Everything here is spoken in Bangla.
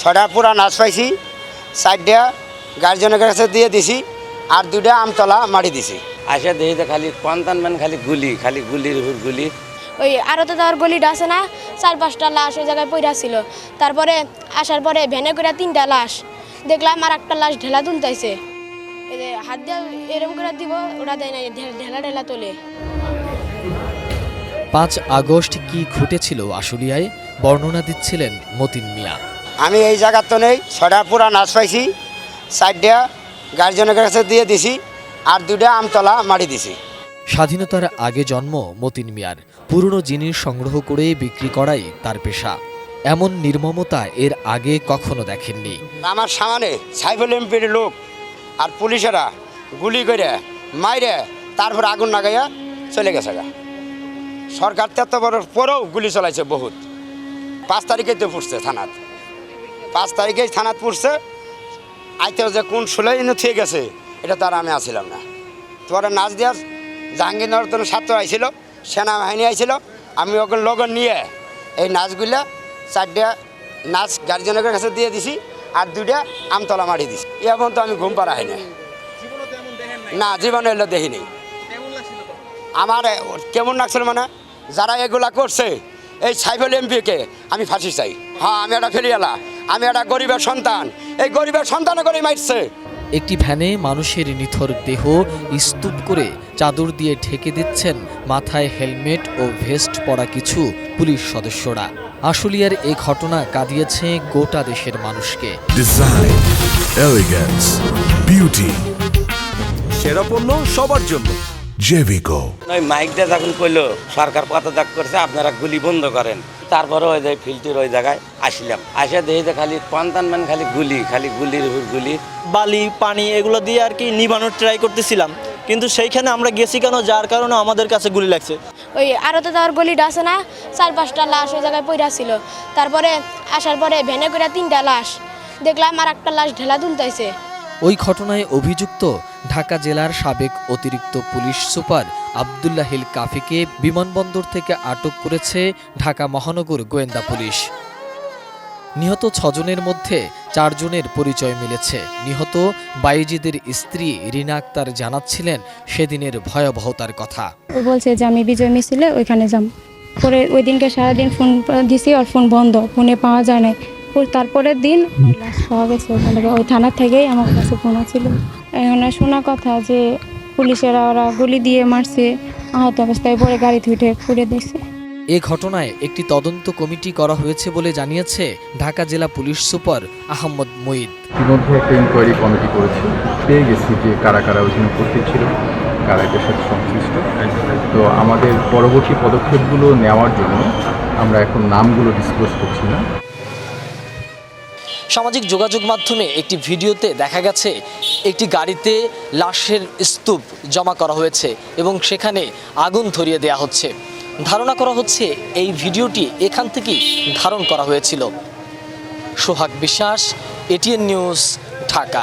6টা পুরা নাচ পাইছি, 4টা গার্জিয়নের কাছে দিয়ে দিছি, আর 2টা আমতলা মাটি দিছি। আসে দেখি তো খালি কন্তানমান খালি গুলির উপর গুলি। ওই আরতে দেওয়ার গলিটা আছে না, 4-5টা লাশ ওই জায়গায় পড়ে ছিল। তারপরে আসার পরে ভ্যানে করে 3টা লাশ দেখলাম, আর একটা লাশ ঢেলা তুলতেছে। এই যে হাত দিয়ে এরম করে দিব, ওটা দেয় না, ঢেলা তোলে। 5 আগস্ট কি ঘটেছিল আশুলিয়ায় বর্ণনা দিচ্ছিলেন মতিন মিয়া। আমি এই জায়গার তো নেই, 6টা পুরা নাচ পাইছি, 4টা গার্জিয়নের কাছে দিয়ে দিছি, আর 2টা আমতলা মাটি দিছি। স্বাধীনতার আগে জন্ম মতিন মিয়ার। পুরনো জিনিস সংগ্রহ করে বিক্রি করাই তার পেশা। এমন নির্মমতা এর আগে কখনো দেখেননি। আমার সামনে সাইফুল এমপির লোক আর পুলিশেরা গুলি করে মাইরে তারপর আগুন লাগাইয়া চলে গেছে। সরকার এত বড় পরেও গুলি চালাইছে বহুত। 5 তারিখেই তো পড়ছে থানাত, 5 তারিখেই থানাত পড়ছে। আইতে যে কোন ষোলোই ঠিক গেছে এটা তার আমি আসছিলাম না। তোমার নাচ দেওয়ার জাহাঙ্গীরনগর তো ছাত্র আইছিল, সেনাবাহিনী আইছিল। আমি ওকে লগন নিয়ে এই নাচগুলা 4টা নাচ গার্জিয়নের কাছে দিয়ে দিছি, আর 2টা আমতলা মাটি দিছি। এখন তো আমি ঘুম পাড়া হয় না, জীবনে এলো দেখিনি। আমার কেমন লাগছিল মানে, যারা এগুলা করছে এই সাইফুল এমপিকে আমি ফাঁসি চাই। হ্যাঁ, আমি একটা ফেরিয়ালা, আমি একটা গরিবের সন্তান, এই গরিবের সন্তানে করে মারছে। একটি ভ্যানে মানুষের নিথর দেহ স্তূপ করে চাদর দিয়ে ঢেকে দিচ্ছেন মাথায় হেলমেট ও ভেস্ট পরা কিছু পুলিশ সদস্যরা। আশুলিয়ার এই ঘটনা কাঁদিয়েছে গোটা দেশের মানুষকে। ডিজাইন, এলিগেন্স, বিউটি, সেরা পণ্য সবার জন্য জেভিকো। ওই মাইকটা যখন কইলো সরকার পদত্যাগ করছে, আপনারা গুলি বন্ধ করেন, তারপরে ওই যে ফিল্ডটির ওই জায়গায় আসলাম। আসে দেখি তো খালি কন্তানমান খালি গুলির উপর গুলি। বালি পানি এগুলো দিয়ে আর কি নিভানোর ট্রাই করতেছিলাম, কিন্তু সেইখানে আমরা গেছি কেন, যার কারণে আমাদের কাছে গুলি লাগছে। ওই আরতে দেওয়ার গলিটা আছে না, 4-5টা লাশ ওই জায়গায় পড়ে ছিল। তারপরে আসার পরে ভ্যানে করে 3টা লাশ দেখলাম, আর একটা লাশ ঢেলা তুলতেছে। ওই ঘটনায় অভিযুক্ত ঢাকা জেলার সাবেক অতিরিক্ত পুলিশ সুপার আব্দুল্লাহিল কাফিকে বিমানবন্দর থেকে আটক করেছে ঢাকা মহানগর গোয়েন্দা পুলিশ। নিহত 6 জনের মধ্যে 4 জনের পরিচয় মিলেছে। নিহত বাইজিদের স্ত্রী রিনা আক্তার জানাচ্ছিলেন সেদিনের ভয়াবহতার কথা। ও বলছে যে আমি বিজয় মিছিলে ওইখানে যাম। পরে ওই দিনকে সারাদিন ফোন দিছি, আর ফোন বন্ধ, ফোনে পাওয়া যায় না। তারপরের দিন লাশ পাওয়া গেছে ওই থানার থেকেই আমার কাছে ফোন ছিল। এখন শোনা কথা যে পুলিশেরা ওরা গুলি দিয়ে মারছে, আহত অবস্থায় পরে গাড়িতে উঠে পুড়ে দিয়েছে। এ ঘটনায় একটি তদন্ত কমিটি করা হয়েছে বলে জানিয়েছে ঢাকা জেলা পুলিশ সুপার আহমদ মুঈদ। ইতিমধ্যে একটা ইনকোয়ারি কমিটি করেছি, পেয়ে গেছি যে কারা কারা ওইখানে উপস্থিত ছিল, কারা এটার সাথে সংশ্লিষ্ট। তো আমাদের পরবর্তী পদক্ষেপগুলো নেওয়ার জন্য আমরা এখন নামগুলো ডিসক্লোজ করছি না। সামাজিক যোগাযোগ মাধ্যমে একটি ভিডিওতে দেখা গেছে একটি গাড়িতে লাশের স্তূপ জমা করা হয়েছে এবং সেখানে আগুন ধরিয়ে দেয়া হচ্ছে। ধারণা করা হচ্ছে এই ভিডিওটি এখান থেকেই ধারণ করা হয়েছিল। সোহাগ বিশ্বাস, এটিএন নিউজ, ঢাকা।